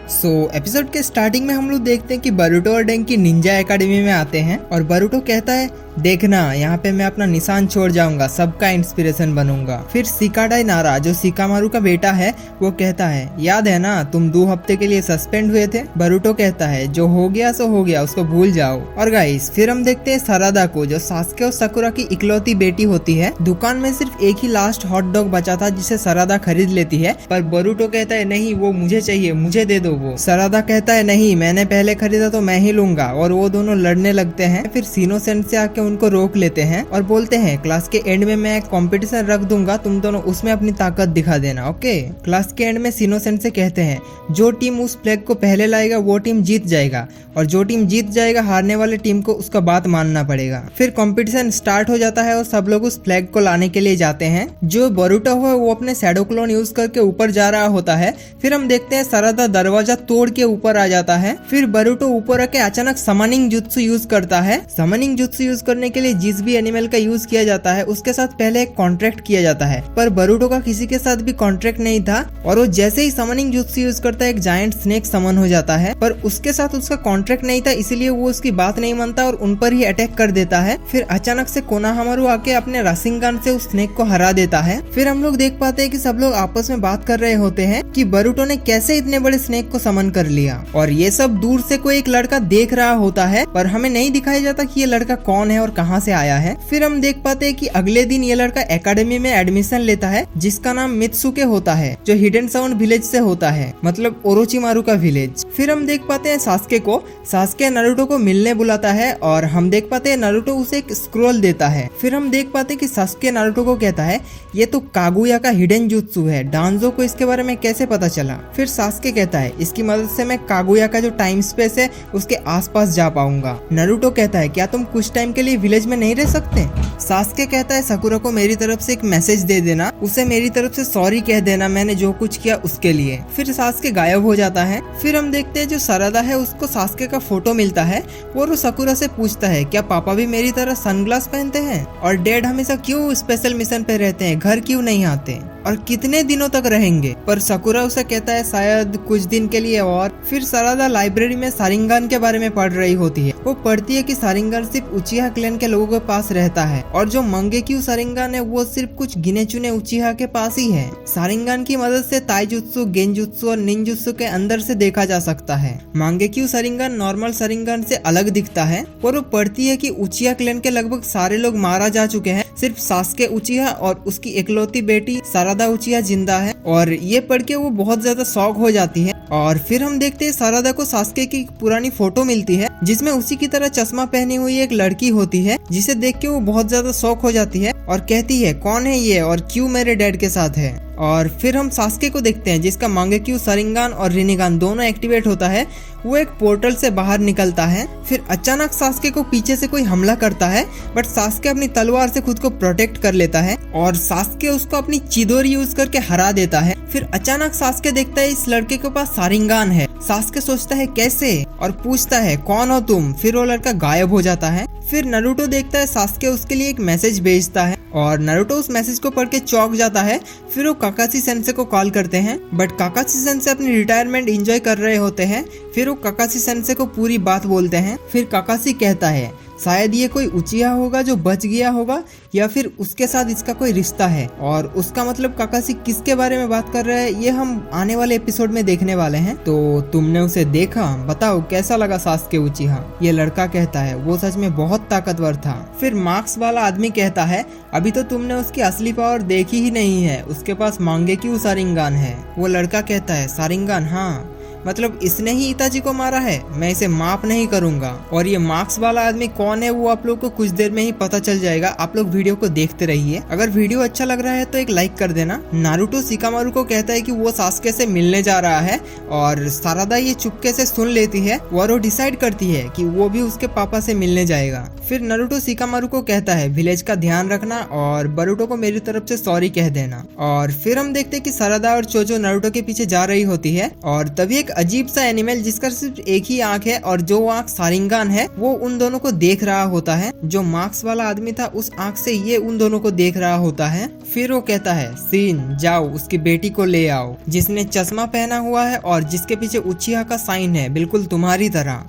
Episode के starting में हम लोग देखते हैं कि बरूटो और डेंकी निंजा एकेडमी में आते हैं और बरूटो कहता है देखना यहाँ पे मैं अपना निशान छोड़ जाऊंगा, सबका इंस्पिरेशन बनूंगा। फिर सिकाडाई नारा जो सिकामारू का बेटा है वो कहता है याद है ना तुम 2 हफ्ते के लिए सस्पेंड हुए थे। बरूटो कहता है जो हो गया सो हो गया, उसको भूल जाओ। और गाइस फिर हम देखते हैं सरादा को जो सास्के और साकुरा की इकलौती बेटी होती है। दुकान में सिर्फ एक ही लास्ट हॉट डॉग बचा था जिसे सरादा खरीद लेती है, पर बरूटो कहता है नहीं वो मुझे चाहिए, मुझे दे दो वो। सरादा कहता है नहीं मैंने पहले खरीदा तो मैं ही लूंगा, और वो दोनों लड़ने लगते हैं। फिर सीनोसेंट से आके उनको रोक लेते हैं और बोलते हैं क्लास के एंड में मैं कंपटीशन रख दूंगा, तुम दोनों उसमें अपनी ताकत दिखा देना, ओके। क्लास के एंड में सीनोसेंट से कहते हैं जो टीम उस फ्लैग को पहले लाएगा वो टीम जीत जाएगा, और जो टीम जीत जाएगा हारने वाले टीम को उसका बात मानना पड़ेगा। फिर कंपटीशन स्टार्ट हो जाता है और सब लोग उस फ्लैग को लाने के लिए जाते हैं। जो बरूटो है वो अपने शैडो क्लोन यूज करके ऊपर जा रहा होता है। फिर हम देखते हैं सरादा दरवाजा तोड़ के ऊपर आ जाता है। फिर बरूटो ऊपर आके अचानक समनिंग जुत्सु यूज करता है। समनिंग जुत्सु यूज करने के लिए जिस भी एनिमल का यूज किया जाता है उसके साथ पहले एक कॉन्ट्रैक्ट किया जाता है, पर बरूटो का किसी के साथ भी कॉन्ट्रैक्ट नहीं था, और वो जैसे ही समनिंग जुत्सु यूज करता है एक जायंट स्नेक समन हो जाता है, पर उसके साथ उसका कॉन्ट्रैक्ट नहीं था इसीलिए वो उसकी बात नहीं मानता और उन पर ही अटैक कर देता है। फिर अचानक से कोनाहामारू आके अपने राशिंगन से उस स्नेक को हरा देता है। फिर हम लोग देख पाते हैं कि सब लोग आपस में बात कर रहे होते हैं कि बरूटो ने कैसे इतने बड़े स्नेक को समन कर लिया, और ये सब दूर से कोई एक लड़का देख रहा होता है, पर हमें नहीं दिखाया जाता कि ये लड़का कौन है और कहाँ से आया है। फिर हम देख पाते हैं कि अगले दिन ये लड़का एकेडमी में एडमिशन लेता है जिसका नाम मित्सुके होता है, जो हिडन साउंड विलेज से होता है, मतलब ओरोचिमारू का विलेज। फिर हम देख पाते हैं सास्के को। सास्के नारुतो को मिलने बुलाता है और हम देख पाते हैं नारुतो उसे एक स्क्रोल देता है। फिर हम देख पाते हैं कि सास्के नारुतो को कहता है ये तो कागुया का हिडन जुत्सु है, डांजो को इसके बारे में कैसे पता चला। फिर सास्के कहता है इसकी मदद से मैं कागुया का जो टाइम स्पेस है उसके आसपास जा पाऊंगा। नारुतो कहता है क्या तुम कुछ टाइम के लिए विलेज में नहीं रह सकते। सास्के कहता है साकुरा को मेरी तरफ से एक मैसेज दे देना, उसे मेरी तरफ से सॉरी कह देना मैंने जो कुछ किया उसके लिए। फिर सास्के गायब हो जाता है। फिर हम देखते हैं जो सरादा है उसको सास्के का फोटो मिलता है और वो साकुरा से पूछता है क्या पापा भी मेरी तरह सनग्लास पहनते हैं, और डैड हमेशा क्यों स्पेशल मिशन पे रहते हैं, घर क्यों नहीं आते, और कितने दिनों तक रहेंगे। पर साकुरा उसे कहता है शायद कुछ दिन के लिए। और फिर सरादा लाइब्रेरी में सारिंगान के बारे में पढ़ रही होती है। वो पढ़ती है कि सारिंगान सिर्फ उचिहा क्लैन के लोगों के पास रहता है, और जो मंगेक्यू सारिंगान है वो सिर्फ कुछ गिने चुने उचिहा के पास ही है। सारिंगान की मदद से ताइजुत्सु, गेंजुत्सु और निंजुत्सु के अंदर से देखा जा सकता है। मंगेक्यू सारिंगान नॉर्मल सारिंगान से अलग दिखता है। और वो पढ़ती है कि उचिहा क्लैन के लगभग सारे लोग मारा जा चुके हैं, सिर्फ सास्के उचिहा और उसकी इकलौती बेटी सरादा उचिहा जिंदा है। और ये पढ़ के वो बहुत ज्यादा शॉक हो जाती है। और फिर हम देखते हैं सरादा को सास्के की पुरानी फोटो मिलती है जिसमें उसी की तरह चश्मा पहनी हुई एक लड़की होती है, जिसे देख के वो बहुत ज्यादा शॉक हो जाती है और कहती है कौन है ये और क्यों मेरे डैड के साथ है। और फिर हम सास्के को देखते हैं जिसका मंगेक्यू सारिंगान और रिनिगान दोनों एक्टिवेट होता है। वो एक पोर्टल से बाहर निकलता है। फिर अचानक सास्के को पीछे से कोई हमला करता है, बट सास्के अपनी तलवार से खुद को प्रोटेक्ट कर लेता है और सास्के उसको अपनी चिदोरी यूज करके हरा देता है। फिर अचानक सास्के देखता है इस लड़के के पास सारिंगान है। सास्के सोचता है कैसे और पूछता है कौन हो तुम। फिर वो लड़का गायब हो जाता है। फिर नारुतो देखता है सास्के उसके लिए एक मैसेज भेजता है और नारुतो उस मैसेज को पढ़ के चौंक जाता है। फिर वो काकाशी सेंसे को कॉल करते हैं, बट काकाशी सेंसे अपनी रिटायरमेंट एंजॉय कर रहे होते हैं। फिर वो काकाशी सेंसे को पूरी बात बोलते हैं। फिर काकाशी कहता है शायद ये कोई उचिहा होगा जो बच गया होगा, या फिर उसके साथ इसका कोई रिश्ता है। और उसका मतलब काकाशी किसके बारे में बात कर रहा है ये हम आने वाले एपिसोड में देखने वाले हैं। तो तुमने उसे देखा, बताओ कैसा लगा सास्के उचिहा। ये लड़का कहता है वो सच में बहुत ताकतवर था। फिर मार्क्स वाला आदमी कहता है अभी तो तुमने उसकी असली पावर देखी ही नहीं है, उसके पास मंगेक्यू सारिंगान है। वो लड़का कहता है सारिंगान, हाँ मतलब इसने ही इताची को मारा है, मैं इसे माफ नहीं करूंगा। और ये मार्क्स वाला आदमी कौन है वो आप लोग को कुछ देर में ही पता चल जाएगा। आप लोग वीडियो को देखते रहिए। अगर वीडियो अच्छा लग रहा है तो एक लाइक कर देना। नारुतो शिकामारू को कहता है कि वो सास्के से मिलने जा रहा है, और सरादा ये चुपके से सुन लेती है और वो डिसाइड करती है कि वो भी उसके पापा से मिलने जाएगा। फिर नारुतो शिकामारू को कहता है विलेज का ध्यान रखना और बरूटो को मेरी तरफ से सॉरी कह देना। और फिर हम देखते हैं कि सरादा और चोचो नारुतो के पीछे जा रही होती है, और तभी एक अजीब सा एनिमल जिसका सिर्फ एक ही आंख है और जो आंख सारिंगान है वो उन दोनों को देख रहा होता है। जो मार्क्स वाला आदमी था उस आंख से ये उन दोनों को देख रहा होता है। फिर वो कहता है सीन जाओ उसकी बेटी को ले आओ, जिसने चश्मा पहना हुआ है और जिसके पीछे उचिहा का साइन है, बिल्कुल तुम्हारी तरह।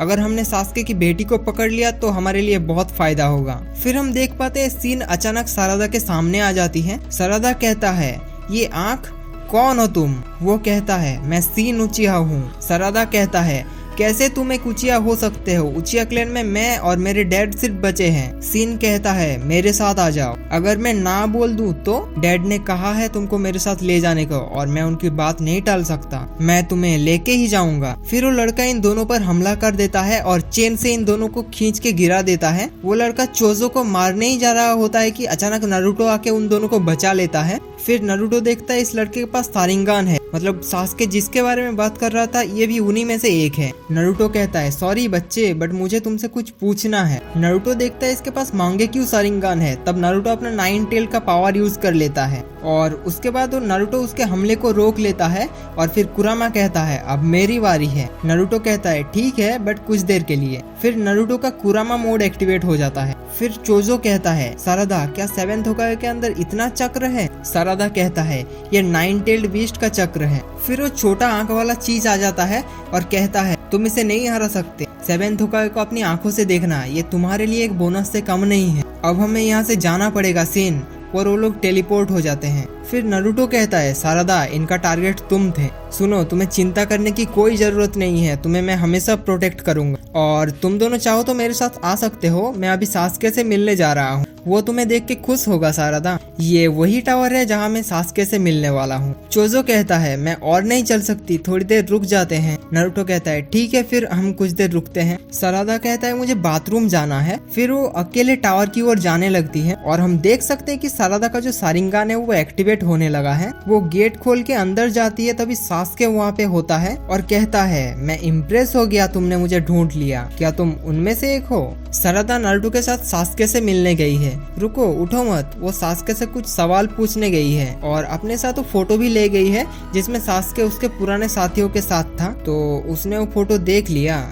अगर हमने सास्के की बेटी को पकड़ लिया तो हमारे लिए बहुत फायदा होगा। फिर हम देख पाते हैं सीन अचानक सारादा के सामने आ जाती है। सारादा कहता है ये आंख, कौन हो तुम? वो कहता है मैं सीन उचिहा हूँ। सारादा कहता है कैसे तुम एक उचिहा हो सकते हो? उचिहा क्लैन में मैं और मेरे डैड सिर्फ बचे हैं। सीन कहता है मेरे साथ आ जाओ। अगर मैं ना बोल दूं तो डैड ने कहा है तुमको मेरे साथ ले जाने को और मैं उनकी बात नहीं टाल सकता, मैं तुम्हें लेके ही जाऊंगा। फिर वो लड़का इन दोनों पर हमला कर देता है और चेन से इन दोनों को खींच के गिरा देता है। वो लड़का चोजो को मारने ही जा रहा होता है कि अचानक नारुतो आके उन दोनों को बचा लेता है। फिर नारुतो देखता है इस लड़के के पास सारिंगान है, मतलब सास्के जिसके बारे में बात कर रहा था ये भी उन्हीं में से एक है। नारुतो कहता है सॉरी बच्चे, बट मुझे तुमसे कुछ पूछना है। नारुतो देखता है इसके पास मांगेक्यू सारिंगान है, तब नारुतो अपना 9 टेल का पावर यूज कर लेता है और उसके बाद नारुतो उसके हमले को रोक लेता है। और फिर कुरामा कहता है अब मेरी बारी है। नारुतो कहता है ठीक है बट कुछ देर के लिए। फिर नारुतो का कुरामा मोड एक्टिवेट हो जाता है। फिर चोजो कहता है सारादा क्या 7th होकागे के अंदर इतना चक्र है? सारादा कहता है ये 9 टेल्ड बीस्ट का चक्र है। फिर वो छोटा आंख वाला चीज आ जाता है और कहता है तुम इसे नहीं हरा सकते। 7th होकागे को अपनी आंखों से देखना, ये तुम्हारे लिए एक बोनस से कम नहीं है। अब हमें यहाँ से जाना पड़ेगा सीन। और वो लोग टेलीपोर्ट हो जाते हैं। फिर नारुतो कहता है सारादा इनका टारगेट तुम थे, सुनो तुम्हें चिंता करने की कोई जरूरत नहीं है, तुम्हें मैं हमेशा प्रोटेक्ट करूंगा और तुम दोनों चाहो तो मेरे साथ आ सकते हो। मैं अभी सास्के से मिलने जा रहा हूँ, वो तुम्हें देख के खुश होगा सारादा। ये वही टावर है जहाँ मैं सास्के से मिलने वाला हूँ। चोजो कहता है मैं और नहीं चल सकती, थोड़ी देर रुक जाते हैं। नारुतो कहता है ठीक है फिर हम कुछ देर रुकते हैं। सारादा कहता है मुझे बाथरूम जाना है। फिर वो अकेले टावर की ओर जाने लगती है और हम देख सकते हैं कि सारादा का जो सारिंगान है वो एक्टिवेट होने लगा है। वो गेट खोल के अंदर जाती है, तभी सास्के वहाँ पे होता है और कहता है मैं इम्प्रेस हो गया, तुमने मुझे ढूंढ लिया, क्या तुम उनमें से एक हो? सारादा नारुतो के साथ सास्के से मिलने गई है। रुको उठो मत, वो सास्के से कुछ सवाल पूछने गई है और अपने साथ वो फोटो भी ले गई है जिसमें सास्के उसके पुराने साथियों के साथ था। तो उसने वो फोटो देख लिया,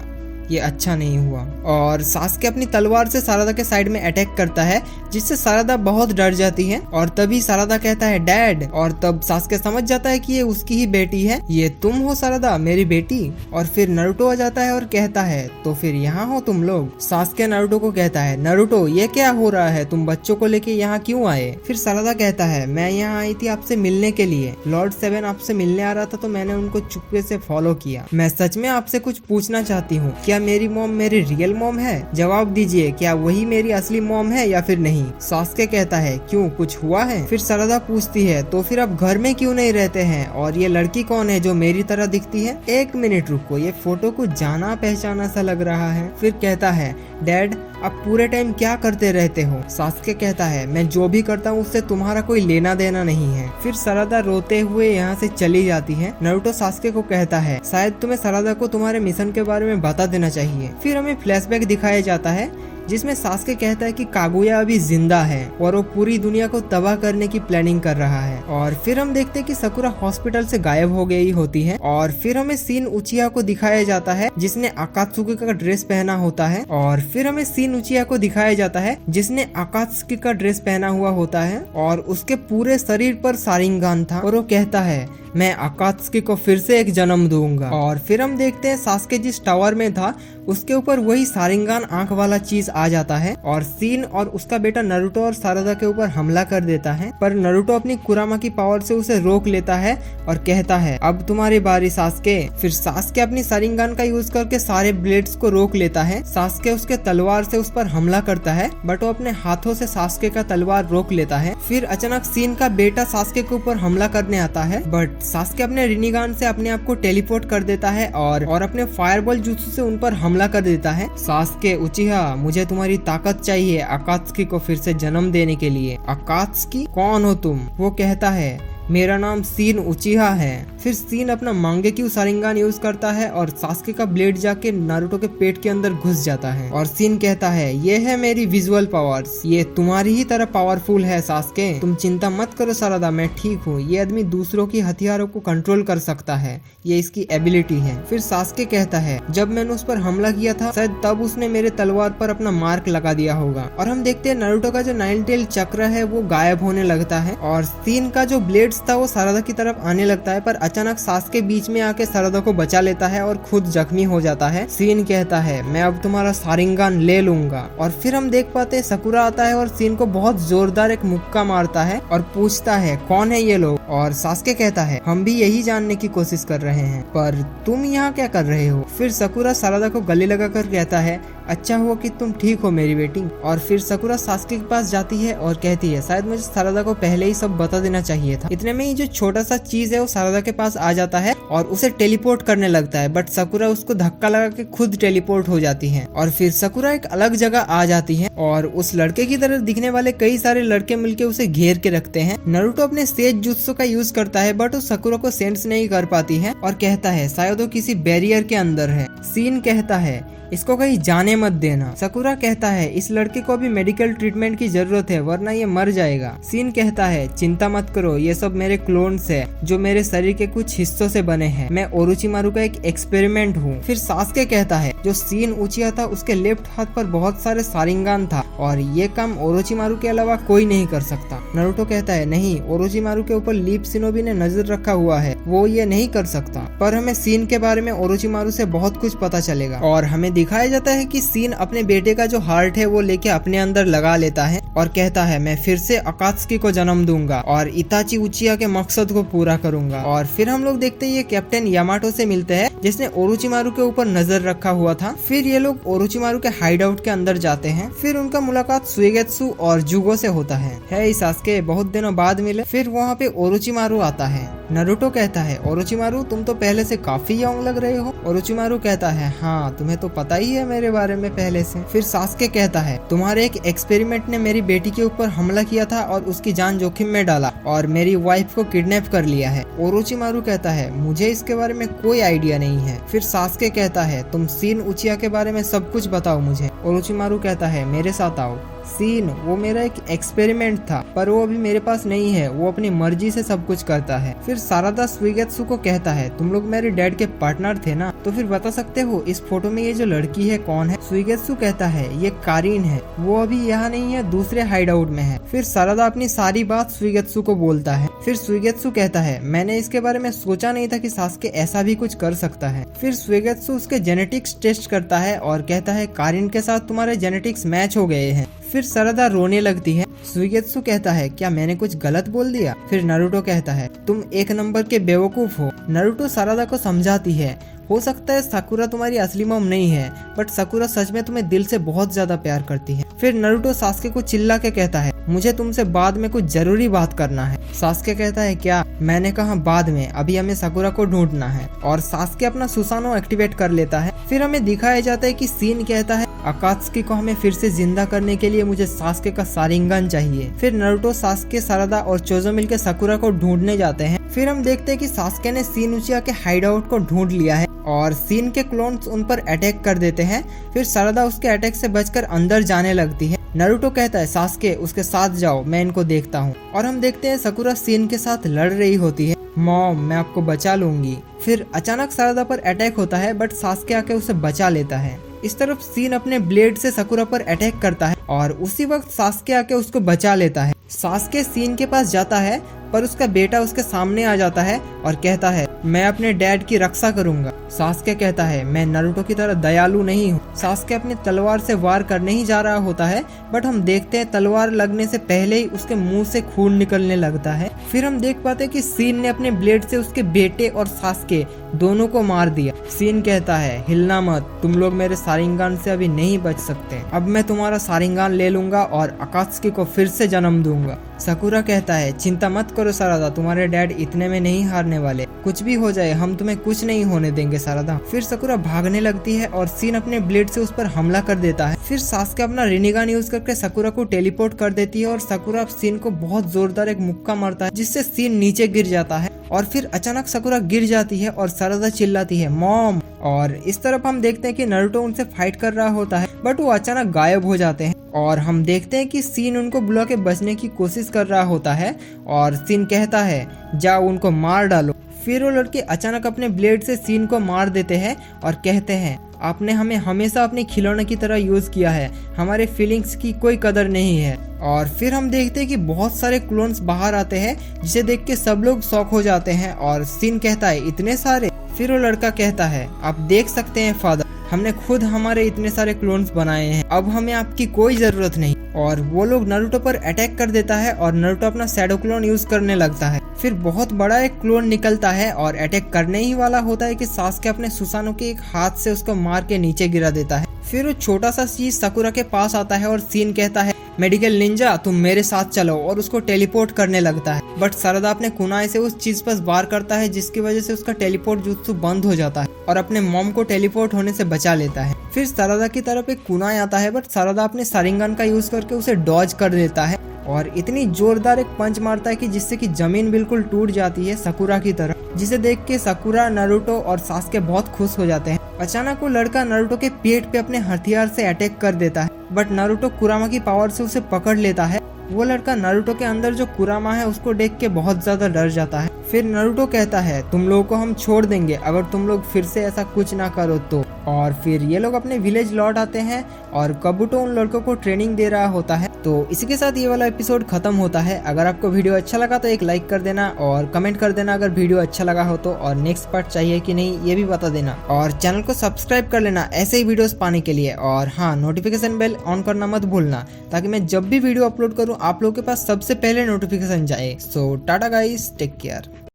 ये अच्छा नहीं हुआ और सास्के अपनी तलवार से सारादा के साइड में अटैक करता है जिससे सारादा बहुत डर जाती है। और तभी सारादा कहता है डैड, और तब सास्के समझ जाता है कि ये उसकी ही बेटी है। ये तुम हो सारादा मेरी बेटी? और फिर नारुतो आ जाता है और कहता है तो फिर यहाँ हो तुम लोग? सास्के नारुतो को कहता है नारुतो ये क्या हो रहा है, तुम बच्चों को लेके यहाँ क्यों आए? फिर सारादा कहता है मैं यहाँ आई थी आपसे मिलने के लिए, लॉर्ड 7 आपसे मिलने आ रहा था तो मैंने उनको चुपके से फॉलो किया। मैं सच में आपसे कुछ पूछना चाहती हूँ, क्या मेरी मॉम मेरी रियल मॉम है? जवाब दीजिए, क्या वही मेरी असली मॉम है या फिर नहीं? सास्के कहता है क्यों कुछ हुआ है? फिर सारादा पूछती है तो फिर आप घर में क्यों नहीं रहते हैं और ये लड़की कौन है जो मेरी तरह दिखती है? एक मिनट रुको, ये फोटो कुछ जाना पहचाना सा लग रहा है। फिर कहता है डैड आप पूरे टाइम क्या करते रहते हो? सास्के कहता है मैं जो भी करता हूँ उससे तुम्हारा कोई लेना देना नहीं है। फिर सारादा रोते हुए यहाँ से चली जाती है। नारुतो सास्के को कहता है शायद तुम्हें सारादा को तुम्हारे मिशन के बारे में बता देना चाहिए। फिर हमें फ्लैशबैक दिखाया जाता है जिसमें सास्के कहता है कि कागुया अभी जिंदा है और वो पूरी दुनिया को तबाह करने की प्लानिंग कर रहा है। और फिर हम देखते हैं कि सकुरा हॉस्पिटल से गायब हो गई होती है और फिर हमें सीन उचिहा को दिखाया जाता है जिसने अकात्सुकी का ड्रेस पहना होता है। और फिर हमें सीन उचिहा को दिखाया जाता है जिसने अकात्सुकी का ड्रेस पहना हुआ होता है और उसके पूरे शरीर पर सारिंगान था और वो कहता है मैं अकात्सुकी को फिर से एक जन्म दूंगा। और फिर हम देखते हैं सास्के जिस टावर में था उसके ऊपर वही सारिंगान आंख वाला चीज आ जाता है और सीन और उसका बेटा नारुतो और सारादा के ऊपर हमला कर देता है, पर नारुतो अपनी कुरामा की पावर से उसे रोक लेता है और कहता है अब तुम्हारी बारी सास्के। फिर सास्के अपनी सारिंगान का यूज करके सारे ब्लेड्स को रोक लेता है। सास्के उसके तलवार से उस पर हमला करता है बट वो अपने हाथों से सास्के का तलवार रोक लेता है। फिर अचानक सीन का बेटा सास्के के ऊपर हमला करने आता है बट सास्के अपने रिनिगान से अपने आप को टेलीपोर्ट कर देता है और अपने फायरबॉल जुत्सु से उन पर हमला कर देता है। सास्के उचिहा मुझे तुम्हारी ताकत चाहिए अकात्सुकी को फिर से जन्म देने के लिए। अकात्सुकी कौन हो तुम? वो कहता है मेरा नाम सीन उचिहा है। फिर सीन अपना मांगेक्यू शारिंगान यूज करता है और सास्के का ब्लेड जाके नारुतो के पेट के अंदर घुस जाता है और सीन कहता है ये है मेरी विजुअल पावर्स, ये तुम्हारी ही तरह पावरफुल है सास्के, तुम चिंता मत करो सारादा, मैं ठीक हूँ। ये आदमी दूसरों की हथियारों को कंट्रोल कर सकता है, ये इसकी एबिलिटी है। फिर सास्के कहता है जब मैंने उस पर हमला किया था शायद तब उसने मेरे तलवार पर अपना मार्क लगा दिया होगा। और हम देखते हैं नारुतो का जो नाइन टेल चक्र है वो गायब होने लगता है और सीन का जो ब्लेड्स था वो सारादा की तरफ आने लगता है, पर अचानक सास्के बीच में आके सारादा को बचा लेता है और खुद जख्मी हो जाता है। सीन कहता है मैं अब तुम्हारा शारिंगान ले लूंगा। और फिर हम देख पाते हैं साकुरा आता है और सीन को बहुत जोरदार एक मुक्का मारता है और पूछता है कौन है ये लोग। और सास्के कहता है हम भी यही जानने की कोशिश कर रहे हैं, पर तुम यहाँ क्या कर रहे हो। फिर साकुरा सारादा को गले लगाकर कहता है अच्छा हुआ कि तुम ठीक हो मेरी बेटी। और फिर साकुरा सास्के के पास जाती है और कहती है शायद मुझे सारादा को पहले ही सब बता देना चाहिए था। इतने में ही जो छोटा सा चीज है वो सारादा के पास आ जाता है और उसे टेलीपोर्ट करने लगता है, बट साकुरा उसको धक्का लगा के खुद टेलीपोर्ट हो जाती है। और फिर साकुरा एक अलग जगह आ जाती है और उस लड़के की तरह दिखने वाले कई सारे लड़के मिलके उसे घेर के रखते हैं। नारुतो अपने सेज जुत्सु का यूज करता है बट वो साकुरा को सेंस नहीं कर पाती है और कहता है शायद वो किसी बैरियर के अंदर है। सीन कहता है इसको कहीं जाने मत देना। साकुरा कहता है इस लड़के को अभी मेडिकल ट्रीटमेंट की जरूरत है वरना ये मर जाएगा। सीन कहता है चिंता मत करो, ये सब मेरे क्लोन्स है जो मेरे शरीर के कुछ हिस्सों से बने हैं, मैं ओरोचिमारू का एक एक्सपेरिमेंट हूँ। फिर सास्के कहता है जो सीन उचिया था उसके लेफ्ट हाथ पर बहुत सारे शारिंगान था और ये काम ओरोचिमारू के अलावा कोई नहीं कर सकता। नारुतो कहता है नहीं, ओरोचिमारू के ऊपर लीप शिनोबी ने नजर रखा हुआ है, वो ये नहीं कर सकता, पर हमें सीन के बारे में ओरोचिमारू से बहुत कुछ पता चलेगा। और हमें दिखाया जाता है कि सीन अपने बेटे का जो हार्ट है वो लेके अपने अंदर लगा लेता है और कहता है मैं फिर से अकात्सुकी को जन्म दूंगा और इताची उचिया के मकसद को पूरा करूंगा। और फिर हम लोग देखते हैं ये कैप्टन यामाटो से मिलते हैं जिसने ओरोचिमारू के ऊपर नजर रखा हुआ था। फिर ये लोग ओरोचिमारू के हाइड आउट के अंदर जाते हैं। फिर उनका मुलाकात सुएगेत्सु और जुगो से होता है सास्के बहुत दिनों बाद मिले। फिर वहाँ पे ओरोचिमारू आता है। नारुतो कहता है ओरोचिमारू तुम तो पहले से काफी यंग लग रहे हो। ओरोचिमारू कहता है हाँ तुम्हें तो पता ही है मेरे बारे में पहले से। फिर सास्के कहता है तुम्हारे एक एक्सपेरिमेंट ने मेरी बेटी के ऊपर हमला किया था और उसकी जान जोखिम में डाला और मेरी वाइफ को किडनैप कर लिया है। ओरोचिमारू कहता है मुझे इसके बारे में कोई आइडिया नहीं है। फिर सास्के कहता है तुम सीन उचिया के बारे में सब कुछ बताओ मुझे। ओरोचिमारू कहता है मेरे साथ आओ। सीन वो मेरा एक एक्सपेरिमेंट था पर वो अभी मेरे पास नहीं है, वो अपनी मर्जी से सब कुछ करता है। फिर सारादा सुएगेत्सु को कहता है तुम लोग मेरे डैड के पार्टनर थे ना, तो फिर बता सकते हो इस फोटो में ये जो लड़की है कौन है। सुएगेत्सु कहता है ये कारिन है, वो अभी यहाँ नहीं है, दूसरे हाइड आउट में है। फिर सारादा अपनी सारी बात सुएगेत्सु को बोलता है। फिर सुएगेत्सु कहता है मैंने इसके बारे में सोचा नहीं था कि सास्के ऐसा भी कुछ कर सकता है। फिर सुएगेत्सु उसके जेनेटिक्स टेस्ट करता है और कहता है कारिन के साथ तुम्हारे जेनेटिक्स मैच हो गए हैं। फिर सारादा रोने लगती है। सुएगेत्सु कहता है क्या मैंने कुछ गलत बोल दिया। फिर नारुतो कहता है तुम एक नंबर के बेवकूफ हो। नारुतो सारादा को समझाती है हो सकता है साकुरा तुम्हारी असली मॉम नहीं है बट साकुरा सच में तुम्हें दिल से बहुत ज्यादा प्यार करती है। फिर नारुतो सास्के को चिल्ला के कहता है मुझे तुमसे बाद में कुछ जरूरी बात करना है। सास्के कहता है क्या। मैंने कहा बाद में, अभी हमें साकुरा को ढूंढना है। और सास्के अपना सुसानो एक्टिवेट कर लेता है। फिर हमें दिखाया जाता है कि सीन कहता है अकात्सुकी को हमें फिर से जिंदा करने के लिए मुझे सास्के का शारिंगान चाहिए। फिर नारुतो सास्के सारादा और चोजो मिलकर साकुरा को ढूंढने जाते हैं। फिर हम देखते हैं कि सास्के ने सीन उचिया के हाइड आउट को ढूंढ लिया है और सीन के क्लोन्स उन पर अटैक कर देते हैं। फिर सारादा उसके अटैक से बचकर अंदर जाने लगती है। नारुतो कहता है सास्के उसके साथ जाओ, मैं इनको देखता हूँ। और हम देखते हैं साकुरा सीन के साथ लड़ रही होती है। मॉम मैं आपको बचा लूंगी। फिर अचानक सारादा पर अटैक होता है बट सास्के आके उसे बचा लेता है। इस तरफ सीन अपने ब्लेड से साकुरा पर अटैक करता है और उसी वक्त सास्के आके उसको बचा लेता है। सास्के सीन के पास जाता है पर उसका बेटा उसके सामने आ जाता है और कहता है मैं अपने डैड की रक्षा करूंगा। सास्के कहता है मैं नारुतो की तरह दयालु नहीं हूँ। सास्के अपनी तलवार से वार करने ही जा रहा होता है बट हम देखते हैं तलवार लगने से पहले ही उसके मुंह से खून निकलने लगता है। फिर हम देख पाते हैं कि सीन ने अपने ब्लेड से उसके बेटे और सास्के दोनों को मार दिया। सीन कहता है हिलना मत, तुम लोग मेरे शारिंगान से अभी नहीं बच सकते। अब मैं तुम्हारा शारिंगान ले लूंगा और अकात्सुकी को फिर से जन्म दूंगा। साकुरा कहता है चिंता मत करो सारादा, तुम्हारे डैड इतने में नहीं हारने वाले, कुछ भी हो जाए हम तुम्हें कुछ नहीं होने देंगे सारादा। फिर साकुरा भागने लगती है और सीन अपने ब्लेड से उस पर हमला कर देता है। फिर सास्के अपना रिनिगान यूज करके साकुरा को टेलीपोर्ट कर देती है और साकुरा सीन को बहुत जोरदार एक मुक्का मारता है जिससे सीन नीचे गिर जाता है और फिर अचानक साकुरा गिर जाती है और सारादा चिल्लाती है मॉम। और इस तरफ हम देखते हैं कि नारुतो उनसे फाइट कर रहा होता है बट वो अचानक गायब हो जाते हैं और हम देखते हैं कि सीन उनको बुला के बचने की कोशिश कर रहा होता है और सीन कहता है जाओ उनको मार डालो। फिर वो लड़के अचानक अपने ब्लेड से सीन को मार देते हैं और कहते हैं आपने हमें हमेशा अपने खिलौने की तरह यूज किया है, हमारे फीलिंग्स की कोई कदर नहीं है। और फिर हम देखते हैं कि बहुत सारे क्लोन्स बाहर आते हैं जिसे देख के सब लोग शॉक हो जाते हैं और सीन कहता है इतने सारे। फिर वो लड़का कहता है आप देख सकते हैं फादर, हमने खुद हमारे इतने सारे क्लोन्स बनाए हैं, अब हमें आपकी कोई जरूरत नहीं। और वो लोग नारुतो पर अटैक कर देता है और नारुतो अपना शैडो क्लोन यूज करने लगता है। फिर बहुत बड़ा एक क्लोन निकलता है और अटैक करने ही वाला होता है कि सासुके अपने सुसानो के एक हाथ से उसको मार के नीचे गिरा देता है। फिर वो छोटा सा चीज साकुरा के पास आता है और सीन कहता है मेडिकल निंजा तुम मेरे साथ चलो और उसको टेलीपोर्ट करने लगता है। बट सारादा अपने कुनाई से उस चीज पर वार करता है जिसकी वजह से उसका टेलीपोर्ट जुत्सु बंद हो जाता है और अपने मॉम को टेलीपोर्ट होने से बचा लेता है। फिर सारादा की तरफ एक कुनाई आता है बट सारादा अपने सारिंगन का यूज करके उसे डॉज कर देता है और इतनी जोरदार एक पंच मारता है कि जिससे कि जमीन बिल्कुल टूट जाती है साकुरा की तरफ, जिसे देख के साकुरा, नारुतो और सासुके बहुत खुश हो जाते हैं। अचानक वो लड़का नारुतो के पेट पे अपने हथियार से अटैक कर देता है बट नारुतो कुरामा की पावर से उसे पकड़ लेता है। वो लड़का नारुतो के अंदर जो कुरामा है उसको देख के बहुत ज्यादा डर जाता है। फिर नारुतो कहता है तुम लोगों को हम छोड़ देंगे अगर तुम लोग फिर से ऐसा कुछ ना करो तो। और फिर ये लोग अपने विलेज लौट आते हैं और कबूतो उन लड़कों को ट्रेनिंग दे रहा होता है। तो इसी के साथ ये वाला एपिसोड खत्म होता है। अगर आपको वीडियो अच्छा लगा तो एक लाइक कर देना और कमेंट कर देना अगर वीडियो अच्छा लगा हो तो, और नेक्स्ट पार्ट चाहिए कि नहीं ये भी बता देना और चैनल को सब्सक्राइब कर लेना ऐसे ही वीडियोस पाने के लिए। और हाँ, नोटिफिकेशन बेल ऑन करना मत भूलना ताकि मैं जब भी वीडियो अपलोड करूँ आप लोगों के पास सबसे पहले नोटिफिकेशन जाए। सो टाटा गाइस, टेक केयर।